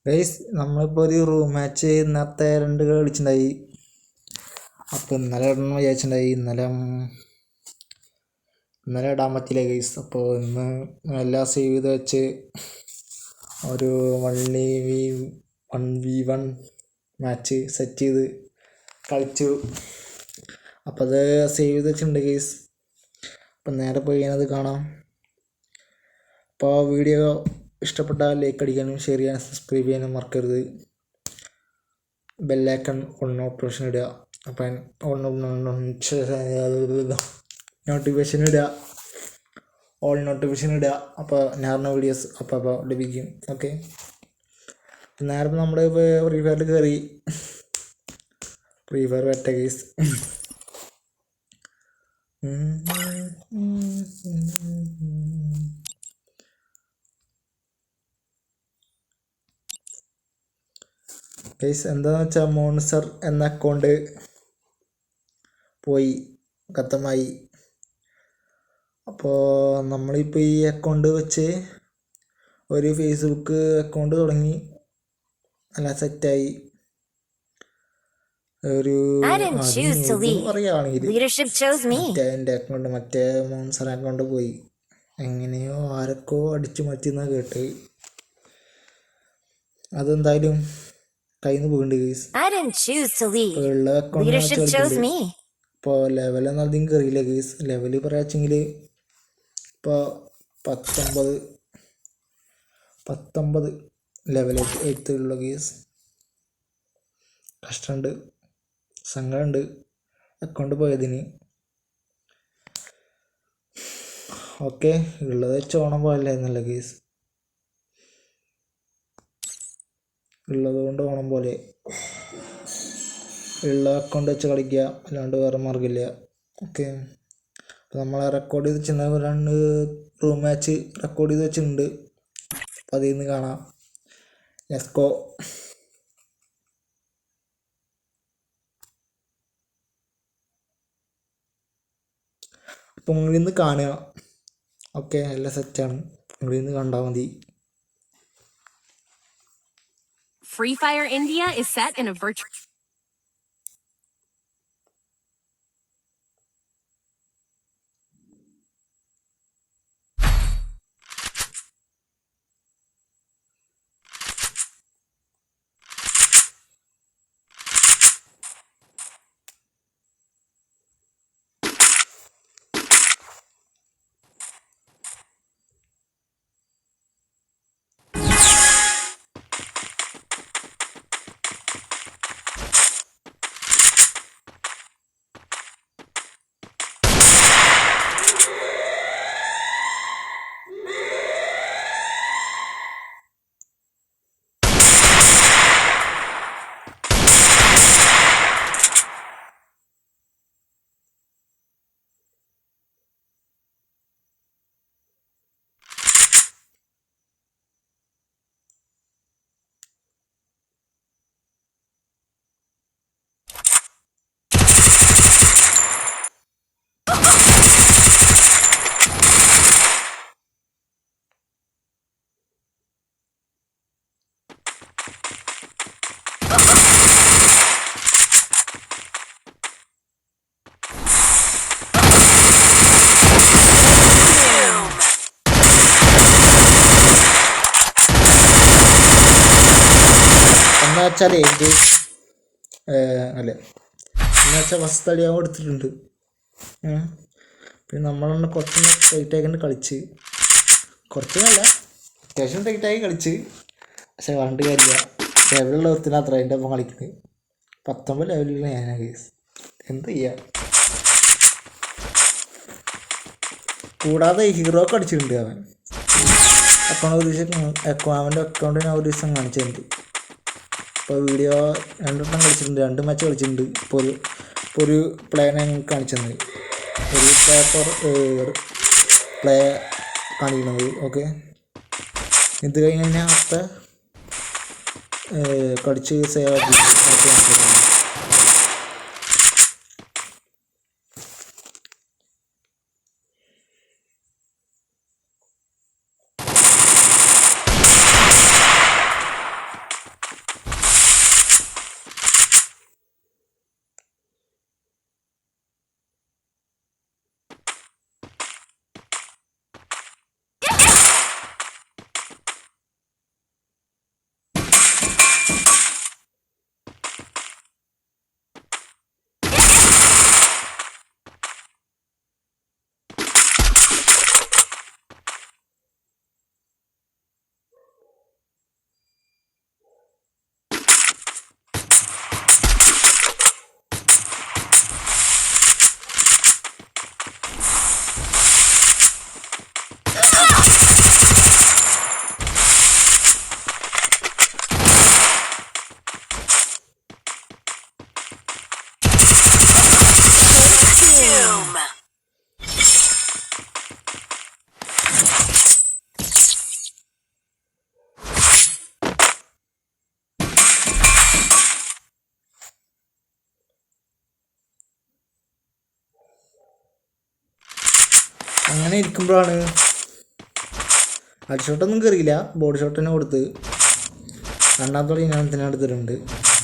Guys നമ്മളിപ്പോൾ ഒരു room match ഇന്നത്തെ 2 കളി കളിച്ചിട്ടുണ്ടായി. അപ്പോൾ ഇന്നലെ ഇടണം വിചാരിച്ചിട്ടുണ്ടായി. ഇന്നലെ ഇടാൻ പറ്റില്ല ഗൈസ്. അപ്പോൾ ഇന്ന് എല്ലാം സേവ് ചെയ്ത് വെച്ച് ഒരു 1v1 മാച്ച് സെറ്റ് ചെയ്ത് കളിച്ചു. അപ്പോൾ അത് സേവ് ചെയ്ത് വെച്ചിട്ടുണ്ട് ഗൈസ്. അപ്പം നേരെ പോയി അത് കാണാം. അപ്പോൾ വീഡിയോ ഇഷ്ടപ്പെട്ടാൽ ലൈക്ക് അടിക്കാനും ഷെയർ ചെയ്യാനും സബ്സ്ക്രൈബ് ചെയ്യാനും മറക്കരുത്. ബെല്ലൈക്കൺ ഓൺ നോട്ടിഫിക്കേഷൻ ഇടുക. അപ്പം നോട്ടിഫിക്കേഷൻ ഇടുക, ഓൾ നോട്ടിഫിക്കേഷൻ ഇടുക. അപ്പോൾ ഞാറുന്ന വീഡിയോസ് അപ്പോൾ ലഭിക്കും. ഓക്കെ, നേരെ നമ്മൾ ഫ്രീ ഫയറിൽ കയറി. ഫ്രീ ഫയർ വെറ്റ കേസ്. ഗൈസ് എന്താണെന്ന് വെച്ചാൽ മോൺസർ എന്ന അക്കൗണ്ട് പോയി, ഖത്തമായി. അപ്പോൾ നമ്മളിപ്പോൾ ഈ അക്കൗണ്ട് വെച്ച് ഒരു ഫേസ്ബുക്ക് അക്കൗണ്ട് തുടങ്ങി, നല്ല സെറ്റായി. ഒരു പറയുകയാണെങ്കിൽ എൻ്റെ അക്കൗണ്ട് മറ്റേ മോൺസർ അക്കൗണ്ട് പോയി. എങ്ങനെയോ ആരൊക്കെ അടിച്ചു മാറ്റിയെന്നാണ് കേട്ട്. അതെന്തായാലും കയ്യിൽ നിന്ന് പോയിട്ടുണ്ട് ഗൈസ്. ഉള്ള അക്കൗണ്ട് ഇപ്പോൾ ലെവലൊന്നും അധികം കയറിയില്ല ഗൈസ്. ലെവല് പറയാച്ചെങ്കിൽ ഇപ്പോൾ 19 ലെവൽ എത്തുള്ള ഗൈസ്. കഷ്ടമുണ്ട്, സങ്കടമുണ്ട് അക്കൗണ്ട് പോയതിന്. ഓക്കെ, ഉള്ളത് വെച്ച് ഓണം പോയല്ലായിരുന്നല്ലോ ഗൈസ്. ഉള്ളത് കൊണ്ട് ഓണം പോലെ ഉള്ള അക്കൗണ്ട് വെച്ച് കളിക്കുക, അല്ലാണ്ട് വേറെ മാർഗമില്ല. ഓക്കെ, അപ്പോൾ നമ്മൾ റെക്കോർഡ് ചെയ്ത് വെച്ചിട്ടുണ്ടെങ്കിൽ 2 റൂം മാച്ച് റെക്കോർഡ് ചെയ്ത് വെച്ചിട്ടുണ്ട്. അപ്പോൾ അതിൽ നിന്ന് കാണാം. Let's go. അപ്പോൾ നിങ്ങളിൽ നിന്ന് കാണുക. ഓക്കെ, എല്ലാം സെറ്റാണ്. നിങ്ങളിൽ നിന്ന് കണ്ടാൽ മതി. Free Fire India is set in a virtual... എന്നുവെച്ചാലേ അല്ലേ എന്നുവെച്ചാൽ ഫസ്റ്റ് അടി ആവും എടുത്തിട്ടുണ്ട്. പിന്നെ നമ്മളൊന്ന് കുറച്ചൊന്ന് ടൈറ്റായിക്കൊണ്ട് കളിച്ച്, കുറച്ചൊന്നല്ല അത്യാവശ്യം ടൈറ്റായി കളിച്ച്. പക്ഷെ പറഞ്ഞിട്ട് കാര്യമില്ല, ലെവലുള്ള ഒരുത്തിന് അത്ര അതിൻ്റെ ഒപ്പം കളിക്കുന്നത്. 19 ലെവലിലുള്ള ഞാനാണ് കേസ്. എന്ത് ചെയ്യാം. കൂടാതെ ഹീറോക്ക് അടിച്ചിട്ടുണ്ട് അവൻ. അക്കൗണ്ട് ഒരു ദിവസം അവൻ്റെ അക്കൗണ്ട് ഞാൻ ഒരു ദിവസം കാണിച്ചിട്ടുണ്ട്. ഇപ്പോൾ വീഡിയോ 2 വട്ടം കളിച്ചിട്ടുണ്ട്, 2 മാച്ച് കളിച്ചിട്ടുണ്ട്. ഇപ്പോൾ ഒരു പ്ലേനെ ഞങ്ങൾക്ക് കാണിച്ചത്, ഒരു പ്ലേ കാണിക്കുന്നത്. ഓക്കെ, ഇത് കഴിഞ്ഞ് കഴിഞ്ഞാൽ അപ്പം കളിച്ച് സേവ് ആക്കി കാണിച്ചിട്ടുണ്ട്. അങ്ങനെ ഇരിക്കുമ്പോഴാണ് ഹെഡ് ഷോട്ടൊന്നും കയറിയില്ല, ബോഡി ഷോട്ട് തന്നെ കൊടുത്ത് രണ്ടാമത്തോടെ ഞാൻ തന്നെ എടുത്തിട്ടുണ്ട്.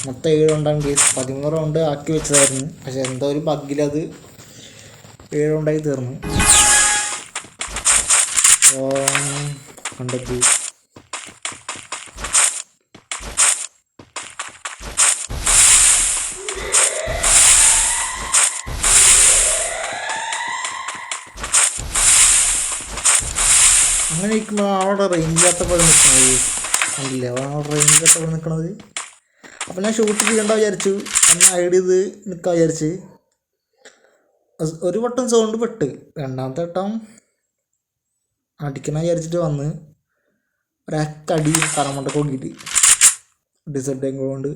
മൊത്തം 7 റൗണ്ടാണ് കേസ്. 13 റൗണ്ട് ആക്കി വെച്ചതായിരുന്നു, പക്ഷെ എന്തോ ഒരു ബഗ്ഗിലത് 7 റൗണ്ടായി തീർന്നു. കണ്ടെത്തി അങ്ങനെ ഇരിക്കുമ്പോൾ അവിടെ റേഞ്ചില്ലാത്തപ്പോൾ നിൽക്കണത് കണ്ടില്ല, അവിടെ റേഞ്ചില്ലാത്തപ്പോൾ നിൽക്കണത്. അപ്പം ഞാൻ ഷൂട്ട് ചെയ്യേണ്ട വിചാരിച്ചു, ഒന്ന് ഹൈഡ് ചെയ്ത് നിൽക്കാൻ വിചാരിച്ച്. ഒരു വട്ടം സൗണ്ട് പെട്ട്, രണ്ടാമത്തെ വട്ടം അടിക്കണം വിചാരിച്ചിട്ട് വന്ന് ഒരടി തറമണ്ട കൊണ്ടിട്ട് ഡിസൈഡ് കൊണ്ട്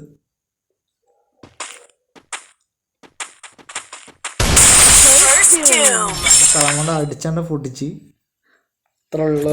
തറമണ്ട അടിച്ചാണ്ട് പൊട്ടിച്ച്. ഇത്ര ഉള്ള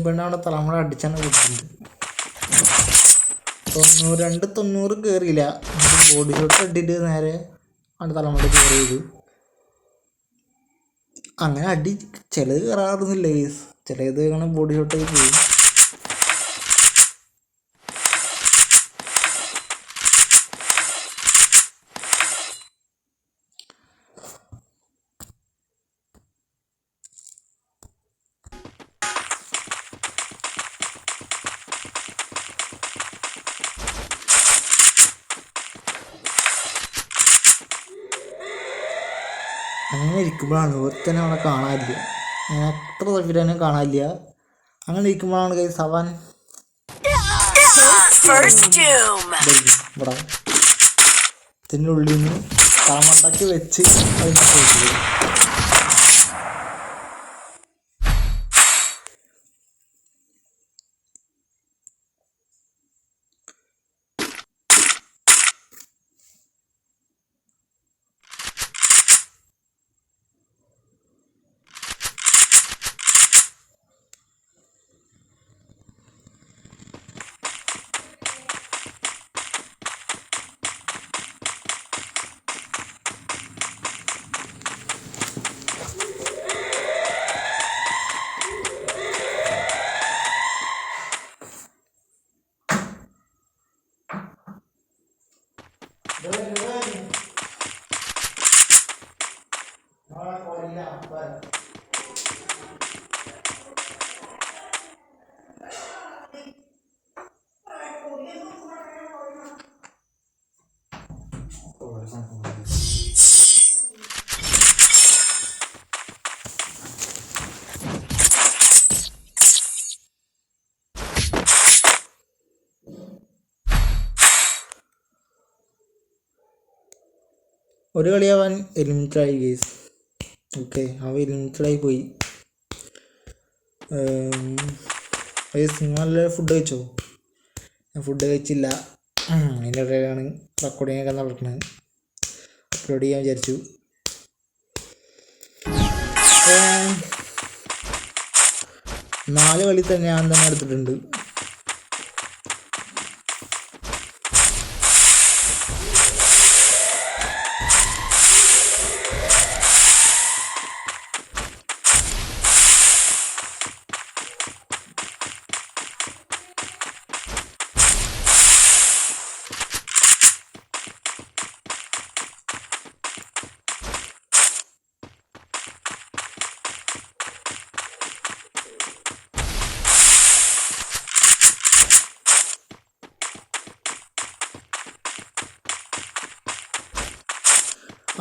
പെണ്ണവിടെ തലമുറ അടിച്ചാണ് കൊടുത്തിട്ടുണ്ട്. 90 കയറിയില്ല, ബോഡി ഷോട്ട് അടിയിട്ട് നേരെ അവിടെ തലമുറ കയറി ചെയ്തു. അങ്ങനെ അടി ചിലത് കയറാറുന്നില്ല കേസ്, ചിലത് അങ്ങനെ ബോഡി ഷോട്ടായി പോയി. അങ്ങനെ ഇരിക്കുമ്പോഴാണ് ഒരുത്തന്നെ അവിടെ കാണാനില്ല, ഞാൻ എത്ര തപ്പിട്ട് കാണാനില്ല. അങ്ങനെ ഇരിക്കുമ്പോഴാണ് കൈ സവാൻ ഇവിടെ ഇതിൻ്റെ ഉള്ളിൽ നിന്ന് തലമണ്ടയ്ക്ക് വെച്ച് അതിനെ പോയിട്ട് ഒരു കളിയാവാൻ എലിമിനേറ്റഡായി കേസ്. ഓക്കെ, അവ എലിമിനേറ്റഡായി പോയി. നല്ല ഫുഡ് കഴിച്ചോ? ഞാൻ ഫുഡ് കഴിച്ചില്ല, അതിൻ്റെ ഇടയിലാണ് റെക്കോർഡിങ്ങൊക്കെ നടക്കുന്നത്. അപ്ലോഡ് ചെയ്യാൻ വിചാരിച്ചു. 4 കളി തന്നെ ഞാൻ തന്നെ എടുത്തിട്ടുണ്ട്.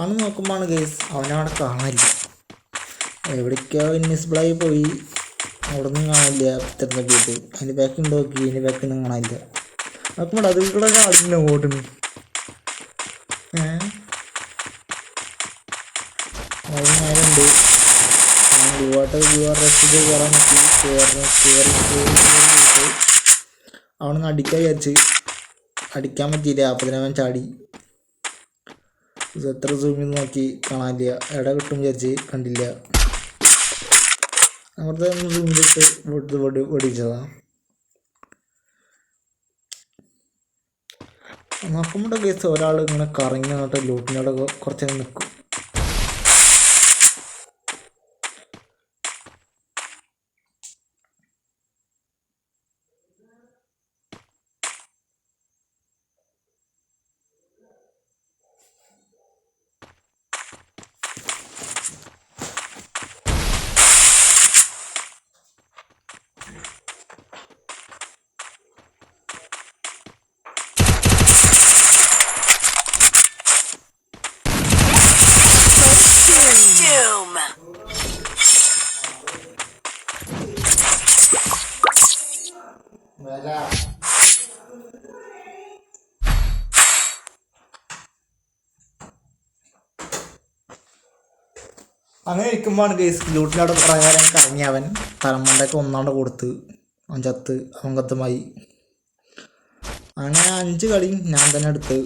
ആണ് നോക്കുമ്പോഴാണ് കേസ് അവനവിടെ കാണാനില്ല. എവിടേക്കോ ഇൻവിസിബിളായി പോയി. അവിടെ നിന്നും കാണില്ല. തിരഞ്ഞെടുത്തിട്ട് അതിൻ്റെ ബാക്കിൽ നോക്കി, അതിൻ്റെ ബാക്കിൽ നിന്നും കാണാനില്ല. നോക്കുമ്പോൾ അതിൽ കൂടെ ആളിങ്ങനെ ഓടുന്നു. അതിനായുണ്ട് റെസ്റ്റ് കയറാൻ നോക്കി. അവിടെ നിന്ന് അടിക്കാൻ വിചാരിച്ച് അടിക്കാൻ പറ്റിയില്ല. അപ്പോൾ തന്നെ അവൻ ചാടി. എത്ര സൂം ചെയ്ത് നോക്കി കാണാനില്ല. എവിടെ കിട്ടും വിചാരിച്ച് കണ്ടില്ല. അവിടുത്തെ സൂം ചെയ്തിട്ട് വെടിച്ചതാണ്. നോക്കുമ്പോൾ കേസ് ഒരാൾ ഇങ്ങനെ കറങ്ങി വന്നിട്ട് ലൂട്ടിനോടെ കുറച്ച് നിൽക്കും. അങ്ങനെ ഇരിക്കുമ്പോഴാണ് കേസ് ലൂട്ടിലവിടെ കുറേ നേരം കറങ്ങി. അവൻ തലമണ്ടൊക്കെ ഒന്നാണ്ട് കൊടുത്ത് അവൻ ചത്ത് അംഗത്തമായി. അങ്ങനെ 5 കളിയും ഞാൻ തന്നെ എടുത്ത്.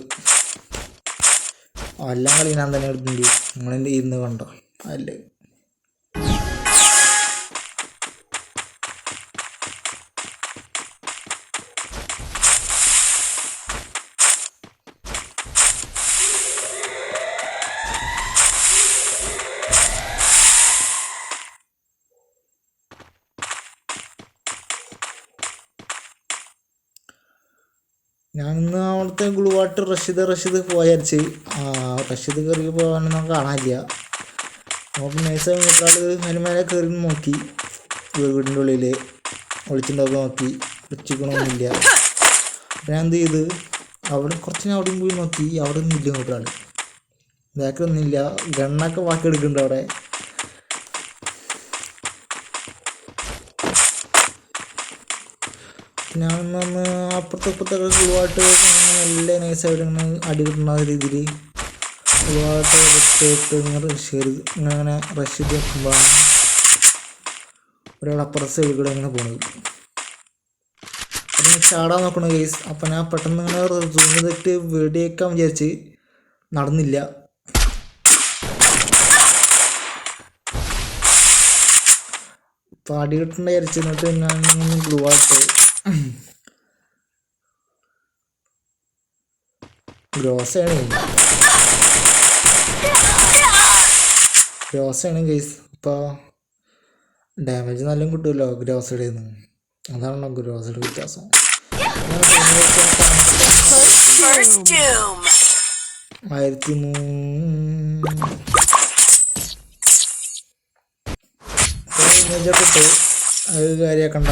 എല്ലാം കളി ഞാൻ തന്നെ എടുത്തിട്ടുണ്ട്. നിങ്ങളെൻ്റെ ഇരുന്ന് കണ്ടോ അല്ലേ? ഞാൻ ഇന്ന് അവിടുത്തെ ഗ്ലൂവാട്ട് റഷീദ് പോയരിച്ച്. റഷീദ് കയറി പോകാനൊന്നും നമുക്ക് കാണാനില്ല. അപ്പോൾ നൈസായി മൂത്രാൾ അതിന് മേലെ കയറി നോക്കി. വീടിൻ്റെ ഉള്ളിൽ ഒളിച്ചിട്ടുണ്ടൊക്കെ നോക്കി. ഒളിച്ചിക്കണമൊന്നുമില്ല. അപ്പം ഞാൻ എന്ത് ചെയ്ത് അവിടെ കുറച്ച് ഞാൻ അവിടെയും പോയി നോക്കി. അവിടെ ഒന്നുമില്ല മൂത്രാൾ. ബാക്കിലൊന്നുമില്ല. ഗണ്ണൊക്കെ ബാക്കി എടുക്കുന്നുണ്ട് അവിടെ. ഞാനൊന്ന് അപ്പുറത്തൊക്കെ ഗ്ലൂവായിട്ട് നല്ല നൈസായിട്ട് ഇങ്ങനെ അടി കിട്ടുന്ന രീതിയിൽ ഗ്ലൂവായിട്ട് ഇട്ട് ഇങ്ങനെ റഷ് ചെയ്ത് വെക്കുമ്പോഴാണ് ഒരാൾ അപ്പുറത്തെ സൈഡിൽ കൂടെ ഇങ്ങനെ പോകുന്നത്. അപ്പം ചാടാൻ നോക്കണ കേസ്. അപ്പം ഞാൻ പെട്ടെന്ന് ഇങ്ങനെ സൂം ചെയ്തിട്ട് വെടിയേക്കാൻ വിചാരിച്ച് നടന്നില്ല. അപ്പം അടി കിട്ടേണ്ട വിചാരിച്ച്. എന്നിട്ട് ഞാൻ ഗ്ലൂവായിട്ട് ഗ്രോസാണ് കേസ്. ഇപ്പോൾ ഡാമേജ് നല്ല കിട്ടുമല്ലോ ഗ്രോസയുടെ നിന്ന്. അതാണല്ലോ ഗ്രോസയുടെ വ്യത്യാസം. 1300 കിട്ടും. അത് കാര്യമാക്കണ്ട.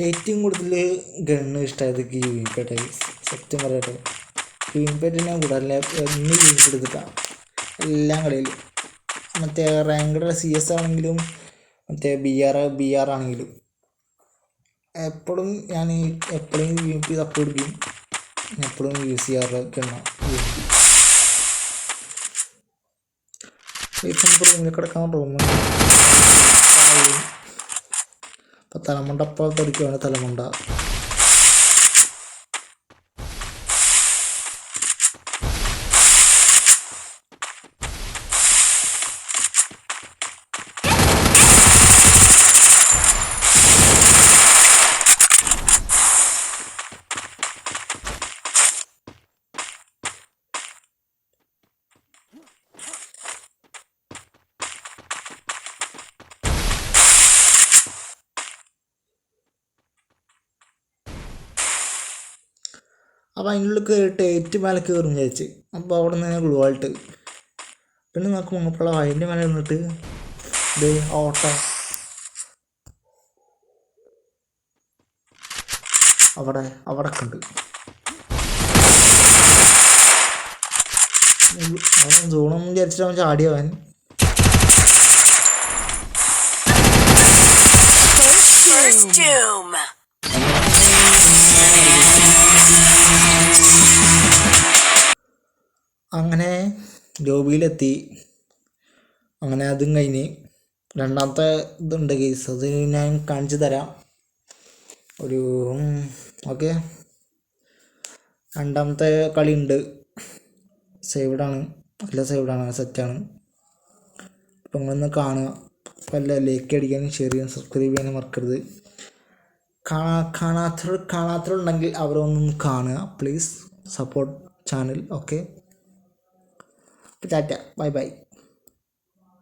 ഏറ്റവും കൂടുതൽ ഗണ്ണ് ഇഷ്ടമായത് ഗ്രീൻപേട്ട. സത്യം പറയട്ടെ, ഗ്രീൻപേട്ട ഞാൻ കൂടാറില്ല. എന്ന് ഗ്രീൻപേട്ട് എടുത്തിട്ടാണ് എല്ലാ കളിയിലും. മറ്റേ റാങ്ക്ഡ് CS ആണെങ്കിലും മറ്റേ BR ആണെങ്കിലും എപ്പോഴും ഞാൻ എപ്പോഴും VP തപ്പ് എടുക്കും. എപ്പോഴും യൂസ് ചെയ്യാറൊക്കെ കിടക്കാൻ റൂമുണ്ട്. തലമുണ്ട അപ്പോൾ തെറിക്കുവാണ് തലമുണ്ട. അപ്പോൾ അതിൻ്റെ ഉള്ളിൽ കയറിയിട്ട് 8 മേലെ കയറും വിചാരിച്ച്. അപ്പോൾ അവിടെ നിന്ന് ഗ്ലൂ ആയിട്ട് പിന്നെ നോക്കുമ്പോൾ അങ്ങപ്പോൾ അതിൻ്റെ മേലെ നിന്നിട്ട് ഇത് ഓട്ടം അവിടെ ഉണ്ട്. അവൻ സൂണൊന്നും വിചാരിച്ചിട്ട് അവൻ ചാടിയവൻ. First doom. അങ്ങനെ ലോബിയിലെത്തി. അങ്ങനെ അതും കഴിഞ്ഞ് രണ്ടാമത്തെ ഇതുണ്ട് കേസ്, അത് ഞാൻ കാണിച്ചു തരാം. ഒരു ഓക്കെ, രണ്ടാമത്തെ കളി ഉണ്ട്. സേവ്ഡാണ്, നല്ല സേവ്ഡാണ്, സെറ്റാണ്. അപ്പം നിങ്ങളൊന്ന് കാണുക. അപ്പം അല്ല ലൈക്ക് അടിക്കാനും ഷെയർ ചെയ്യാനും സബ്സ്ക്രൈബ് ചെയ്യാനും മറക്കരുത്. കാണാത്തവരുണ്ടെങ്കിൽ അവരൊന്നും കാണുക please. Support channel. Okay, Tata, bye bye.